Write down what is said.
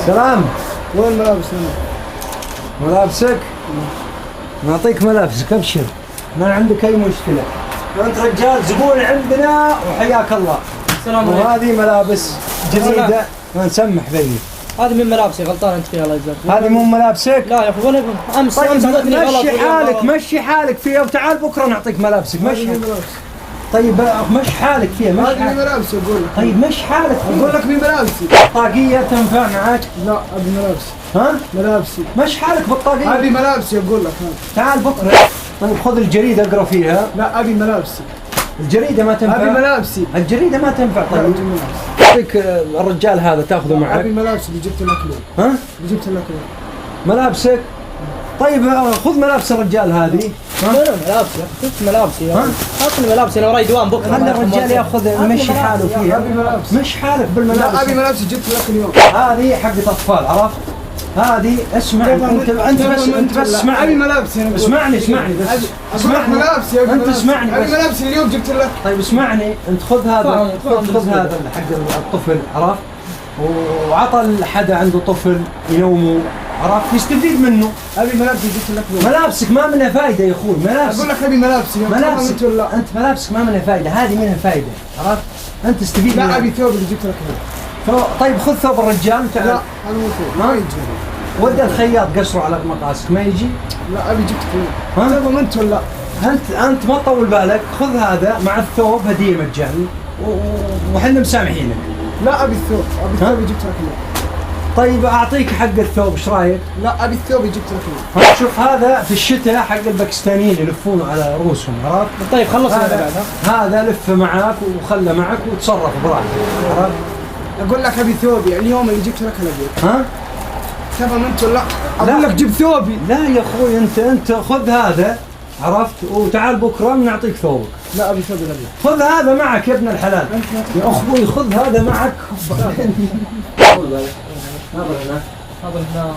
سلام. وين ملابس ملابسك؟ نعطيك ملابسك ابشر، ما عندك اي مشكلة. انت رجال زبون عندنا وحياك الله. وهذه ملابس جديدة نسمح بيني. هذه من ملابسي، غلطان انت فيها الله يجزاك. هذه مو ملابسك؟ لا يا اخي ولا امس طيب غلط. مشي حالك، مشي حالك فيها وتعال بكره نعطيك ملابسك. مشي. طيب مش حالك فيها، مش هذه ملابسي اقول لك. طيب مش حالك فيها. اقول لك من ملابسي. طاقية تنفع معك؟ لا ابي ملابسي. ها؟ ملابسي. مش حالك بالطاقية. ابي ملابسي اقول لك. تعال بكره. طيب خذ الجريدة اقرا فيها. لا ابي ملابسي. الجريدة ما تنفع. ابي ملابسي. الجريدة ما تنفع. طيب ابي ملابسي. اعطيك الرجال هذا تاخذه معك. ابي ملابسي اللي جبت لك اليوم. ها؟ اللي جبت لك اليوم. ملابسك؟ طيب خذ ملابس الرجال هذه. لا ملابسي، شفت ملابسي. حط لي ملابسي، انا وراي دوام بكره. خلي الرجال ياخذ يمشي حاله فيها. ابي ملابس. مش حالك بالملابس. لا ابي ملابسي جبت لك اليوم. هذه حقة اطفال، عرفت؟ هذه اسمع انت بس اسمعني. ابي ملابسي. اسمعني بس اسمعني. ملابسي انت اسمعني ابي بس. ملابسي اليوم جبت لك. طيب اسمعني، انت خذ هذا، خذ هذا حق الطفل، عرفت؟ وعطى حدا عنده طفل ينومه، عرفت؟ يستفيد منه. ابي ملابسي جبت لك اليوم. ملابسك ما منها فايده يا اخوي. ملابسك اقول لك ابي ملابسي. ملابسك انت ملابسك ما منها فايده، هذه منها فايده، عرفت؟ انت تستفيد منها. لا ابي ثوب اللي جبت لك اليوم. طيب خذ ثوب الرجال تعال. لا هذا مو ثوب ما يجي. ودي الخياط قصره على مقاسك ما يجي. لا ابي جبت اليوم. ها؟ تبغى انت ولا؟ انت ما تطول بالك، خذ هذا مع الثوب هديه مجاني وحنا مسامحينك. لا ابي الثوب، ابي الثوب اللي جبت لك اليوم. طيب اعطيك حق الثوب، ايش رايك؟ لا ابي الثوب اللي جبت لك اليوم. شوف هذا في الشتاء حق الباكستانيين يلفونه على رؤوسهم، عرفت؟ طيب خلص هذا بعد. هذا لفه معاك وخله معك وتصرف براحتك، عرفت؟ اقول لك ابي ثوبي اليوم اللي جبت لك الابيض. ها؟ تبغى انت ولا؟ اقول لك جيب ثوبي. لا يا اخوي انت خذ هذا، عرفت؟ وتعال بكره بنعطيك ثوبك. لا ابي ثوبي الابيض. خذ هذا معك يا ابن الحلال. يا اخوي خذ هذا معك. هذا هنا